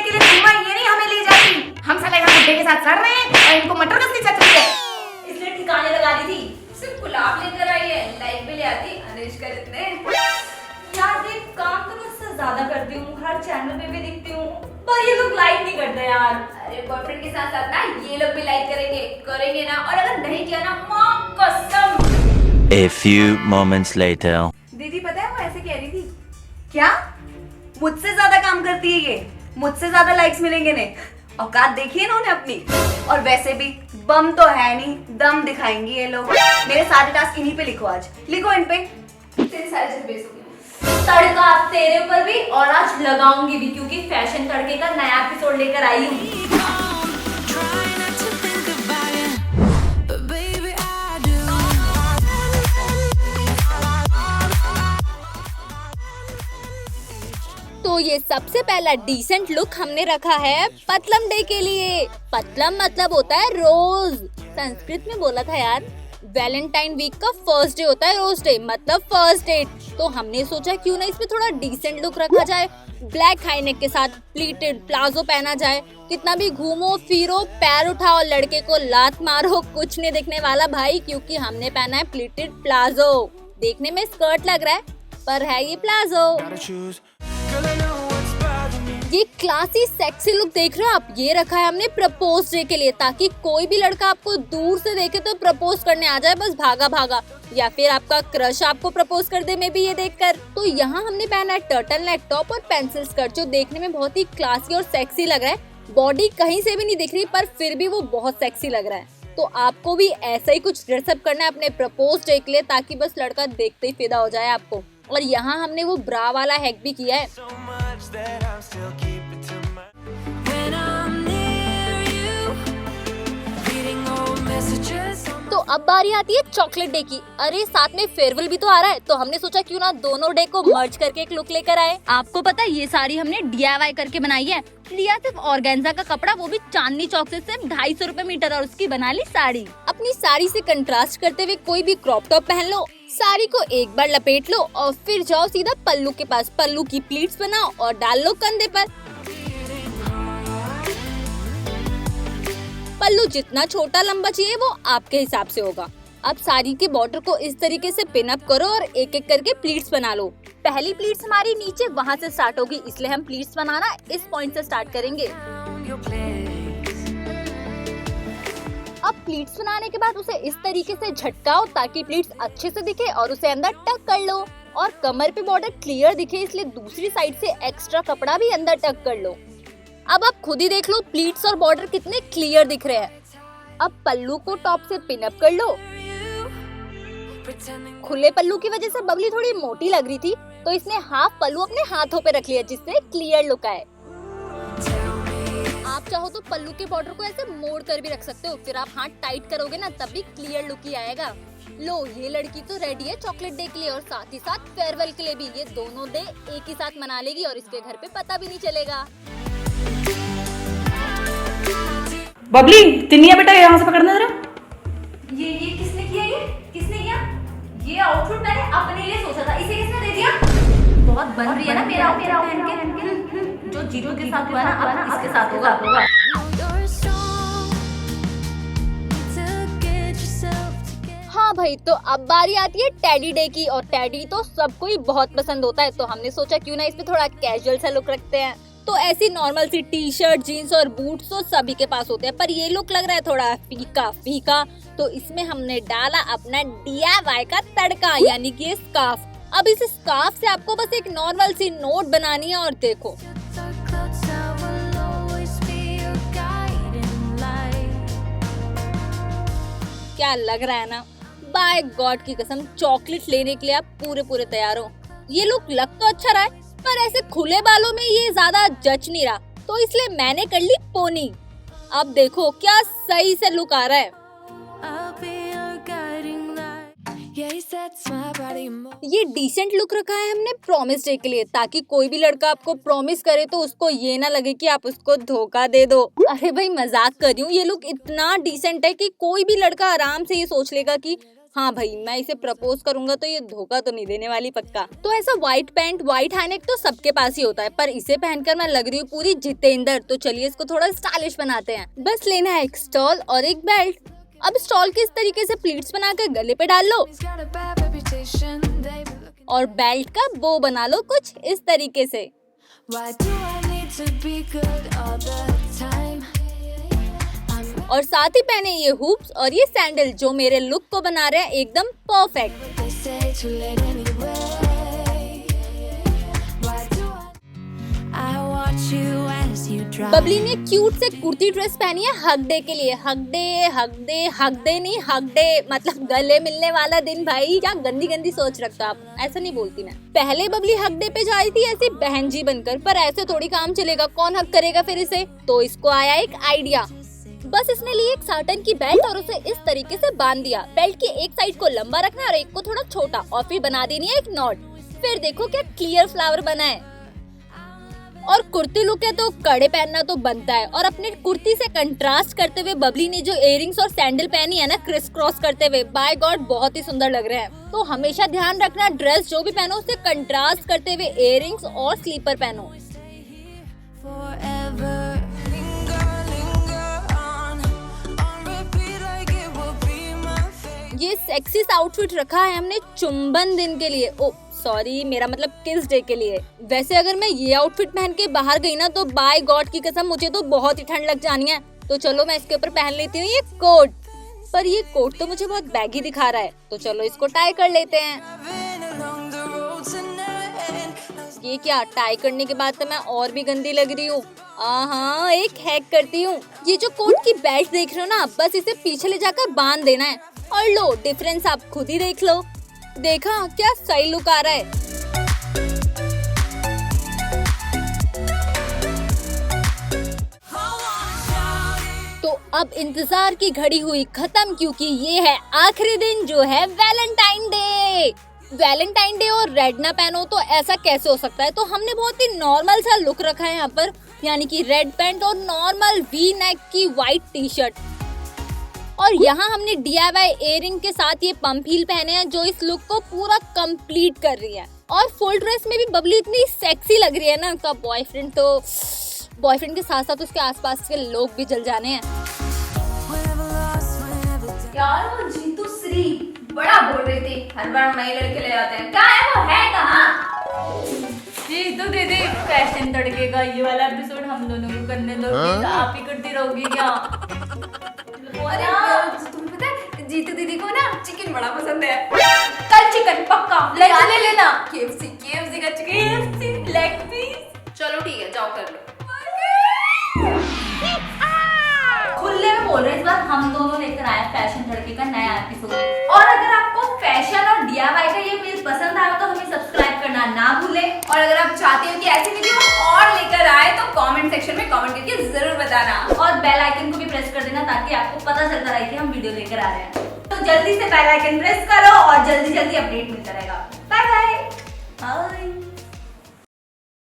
के लिए सीमा ये नहीं हमें ले जाती। हम साले यहाँ बुड्ढे के साथ सड़ रहे हैं और इनको मटर गश्ती चल रही है। इसलिए ठिकाने लगा दी थी। सिर्फ गुलाब लेकर आई है, लाइक भी ले आती अनुष्का इतने। यार देख, काम तो मैं उससे ज्यादा करती हूँ, हर चैनल पे भी दिखती हूँ, पर ये लोग लाइक नहीं करते यार। अरे बॉयफ्रेंड के साथ साथ ना ये लोग भी लाइक करेंगे ना, और अगर नहीं किया ना, माँ कसम। A few moments later. दीदी पता है वो ऐसे कह रही थी, क्या मुझसे ज्यादा काम करती है ये, मुझसे ज्यादा लाइक्स मिलेंगे ने। औकात देखिए इन्होंने अपनी। और वैसे भी बम तो है नहीं, दम दिखाएंगी ये लोग। मेरे सारे टास्क इन्हीं पे लिखो, आज लिखो इन पे। तेरे सारे जज्बे हो गए। तड़का तेरे ऊपर भी, और आज लगाऊंगी भी, क्योंकि फैशन तड़के का नया एपिसोड लेकर आई हूँ। तो ये सबसे पहला डिसेंट लुक हमने रखा है पतलम डे के लिए। पतलम मतलब होता है रोज, संस्कृत में बोला था यार। वैलेंटाइन वीक का फर्स्ट डे होता है रोज डे, मतलब फर्स्ट डेट। तो हमने सोचा क्यों ना इसमें थोड़ा डिसेंट लुक रखा जाए। ब्लैक हाई नेक के साथ प्लीटेड प्लाजो पहना जाए। कितना भी घूमो फिरो, पैर उठाओ, लड़के को लात मारो, कुछ नहीं दिखने वाला भाई, क्योंकि हमने पहना है प्लीटेड प्लाजो। देखने में स्कर्ट लग रहा है, पर है ये प्लाजो। ये क्लासी सेक्सी लुक देख रहे हो आप, ये रखा है हमने प्रपोज डे के लिए, ताकि कोई भी लड़का आपको दूर से देखे तो प्रपोज करने आ जाए बस भागा भागा, या फिर आपका क्रश आपको प्रपोज कर दे में भी ये देखकर। तो यहाँ हमने पहना है टर्टल नेक टॉप और पेंसिल स्कर्ट, जो देखने में बहुत ही क्लासी और सेक्सी लग रहा है। बॉडी कहीं से भी नहीं दिख रही, पर फिर भी वो बहुत सेक्सी लग रहा है। तो आपको भी ऐसा ही कुछ ड्रेसअप करना है अपने प्रपोज डे के लिए, ताकि बस लड़का देखते ही फिदा हो जाए आपको। और यहाँ हमने वो ब्रा वाला हैक भी किया है। तो अब बारी आती है चॉकलेट डे की। अरे साथ में फेयरवेल भी तो आ रहा है, तो हमने सोचा क्यों ना दोनों डे को मर्ज करके एक लुक लेकर आए। आपको पता है ये साड़ी हमने DIY करके बनाई है। लिया सिर्फ ऑर्गेन्जा का कपड़ा, वो भी चांदनी चौक से सिर्फ 250 रुपए मीटर, और उसकी बना ली साड़ी। अपनी साड़ी से कंट्रास्ट करते हुए कोई भी क्रॉप टॉप पहन लो, साड़ी को एक बार लपेट लो और फिर जाओ सीधा पल्लू के पास। पल्लू की प्लीट्स बनाओ और डाल लो कंधे पर। पल्लू जितना छोटा लंबा चाहिए वो आपके हिसाब से होगा। अब साड़ी के बॉर्डर को इस तरीके से पिन अप करो और एक एक करके प्लीट्स बना लो। पहली प्लीट्स हमारी नीचे वहाँ से स्टार्ट होगी, इसलिए हम प्लीट्स बनाना इस पॉइंट से स्टार्ट करेंगे। अब प्लीट्स बनाने के बाद उसे इस तरीके से झटकाओ ताकि प्लीट्स अच्छे से दिखे और उसे अंदर टक कर लो। और कमर पे बॉर्डर क्लियर दिखे, इसलिए दूसरी साइड से एक्स्ट्रा कपड़ा भी अंदर टक कर लो। अब आप खुद ही देख लो प्लीट्स और बॉर्डर कितने क्लियर दिख रहे हैं। अब पल्लू को टॉप से पिन अप कर लो। खुले पल्लू की वजह से बबली थोड़ी मोटी लग रही थी, तो इसने हाफ पल्लू अपने हाथों पे रख लिया, जिससे क्लियर लुक आए। आप चाहो तो पल्लू के बॉर्डर को ऐसे मोड़ कर भी रख सकते हो, फिर आप हाथ टाइट करोगे ना तब भी क्लियर लुक ही आएगा। लो, ये लड़की तो रेडी है चॉकलेट डे के लिए और साथ ही साथ फेयरवेल के लिए भी। ये दोनों डे एक ही साथ मना लेगी और इसके घर पे पता भी नहीं चलेगा। बबली तिनिया बेटा यहाँ से पकड़ना जरा। ये किसने किया? ये किसने किया? ये आउटफिट मैंने अपने लिए सोचा था, इसे किसने दे दिया? बहुत बन रही है ना मेरा आउटफिट पहन के। जो जीरो के साथ हुआ ना, अब इसके साथ होगा। हाँ भाई, तो अब बारी आती है टेडी डे की, और टेडी तो सबको ही बहुत पसंद होता है, तो हमने सोचा क्यों ना इसमें थोड़ा कैजुअल सा लुक रखते हैं। तो ऐसी नॉर्मल सी टी शर्ट, जीन्स और बूट्स तो सभी के पास होते हैं, पर ये लुक लग रहा है थोड़ा फीका फीका, तो इसमें हमने डाला अपना DIY का तड़का, यानी कि स्कार्फ। अब इस स्कार्फ से आपको बस एक नॉर्मल सी नोट बनानी है, और देखो क्या लग रहा है ना। बाय गॉड की कसम, चॉकलेट लेने के लिए आप पूरे तैयार हो। ये लुक लग तो अच्छा रहा है, पर ऐसे खुले बालों में ये ज्यादा जच नहीं रहा, तो इसलिए मैंने कर ली पोनी। अब देखो क्या सही से लुक आ रहा है। ये डिसेंट लुक रखा है हमने प्रॉमिस डे के लिए, ताकि कोई भी लड़का आपको प्रॉमिस करे तो उसको ये ना लगे कि आप उसको धोखा दे दो। अरे भाई मजाक कर रही हूँ, ये लुक इतना डिसेंट है कि कोई भी लड़का आराम से ये सोच लेगा कि हाँ भाई, मैं इसे प्रपोज करूंगा तो ये धोखा तो नहीं देने वाली पक्का। तो ऐसा व्हाइट पैंट व्हाइट हाईनेक तो सबके पास ही होता है, पर इसे पहनकर मैं लग रही हूँ पूरी जितेंद्र। तो चलिए इसको थोड़ा स्टाइलिश बनाते हैं। बस लेना है एक स्टॉल और एक बेल्ट। अब स्टॉल के इस तरीके से प्लीट्स बनाकर गले पे डाल लो और बेल्ट का बो बना लो कुछ इस तरीके से। और साथ ही पहने ये हुप्स और ये सैंडल जो मेरे लुक को बना रहे हैं एकदम परफेक्ट। बबली ने क्यूट से कुर्ती ड्रेस पहनी है हग डे के लिए। हग डे नहीं हग डे मतलब गले मिलने वाला दिन। भाई क्या गंदी गंदी सोच रखता आप, ऐसा नहीं बोलती मैं। पहले बबली हग डे पे जा रही थी ऐसी बहन जी बनकर, पर ऐसे थोड़ी काम चलेगा, कौन हग करेगा फिर इसे। तो इसको आया एक आइडिया। बस इसने ली एक साटन की बेल्ट और उसे इस तरीके से बांध दिया। बेल्ट की एक साइड को लंबा रखना है और एक को थोड़ा छोटा, और फिर बना देनी है एक नॉट। फिर देखो क्या क्लियर फ्लावर बना है। और कुर्ती लुक है तो कड़े पहनना तो बनता है। और अपने कुर्ती से कंट्रास्ट करते हुए बबली ने जो इयररिंग्स और सैंडल पहनी है ना क्रिस क्रॉस करते हुए, बाय गॉड बहुत ही सुंदर लग रहे हैं। तो हमेशा ध्यान रखना ड्रेस जो भी पहनो उससे कंट्रास्ट करते हुए इयररिंग्स और स्लीपर पहनो। ये सेक्सी आउटफिट रखा है हमने चुंबन दिन के लिए। ओ सॉरी, मेरा मतलब किस डे के लिए। वैसे अगर मैं ये आउटफिट पहन के बाहर गई ना तो बाय गॉड की कसम मुझे तो बहुत ही ठंड लग जानी है। तो चलो मैं इसके ऊपर पहन लेती हूँ ये कोट। पर ये कोट तो मुझे बहुत बैगी दिखा रहा है, तो चलो इसको टाई कर लेते हैं। ये क्या, टाई करने के बाद तो मैं और भी गंदी लग रही हूँ। हाँ, एक हैक करती हूँ। ये जो कोट की बेल्ट देख रहे हो ना, बस इसे पीछे ले जाकर बांध देना है और लो डिफरेंस आप खुद ही देख लो। देखा क्या सही लुक आ रहा है। तो अब इंतजार की घड़ी हुई खत्म, क्योंकि ये है आखिरी दिन जो है वैलेंटाइन डे। वैलेंटाइन डे और रेड ना पहनो तो ऐसा कैसे हो सकता है। तो हमने बहुत ही नॉर्मल सा लुक रखा है यहाँ पर, यानी कि रेड पैंट और नॉर्मल वी नेक की व्हाइट टी शर्ट। और यहाँ हमने DIY इयररिंग के साथ ये पंप हील पहने हैं जो इस लुक को पूरा कंप्लीट कर रही है। और फुल ड्रेस में भी बबली इतनी सेक्सी लग रही है ना, उसका बॉयफ्रेंड के साथ साथ उसके आसपास के लोग भी जल जाने हैं। यार वो जीतू श्री बड़ा बोल रही थी, हर बार नए लड़के ले आते हैं। क्या है वो, है कहाँ? जीतू दीदी, फैशन तड़के का ये वाला एपिसोड हम दोनों को करने दो प्लीज। आप ही करती रहोगी क्या? तुम्हें पता है जीतू दीदी को ना चिकन बड़ा पसंद है। कल चिकन पक्का ले लेना। KFC का चिकन लेग पीस। चलो ठीक है, जाओ कर लो। खुले में बोल रहे हैं, इस बार हम दोनों लेकर आए फैशन तड़के का नया एपिसोड। और अगर आपको फैशन और DIY का ये वीडियो पसंद आया तो हमें सब्सक्राइब करना ना भूलें। और अगर आप चाहते हो कि ऐसी वीडियो और लेकर आए तो कमेंट सेक्शन में कमेंट करके जरूर बताना। और बेल आइकन को भी प्रेस कर देना ताकि आपको पता चलता रहे कि हम वीडियो लेकर आ रहे हैं। तो जल्दी से बेल आइकन प्रेस करो और जल्दी अपडेट मिलता रहेगा। Bye bye.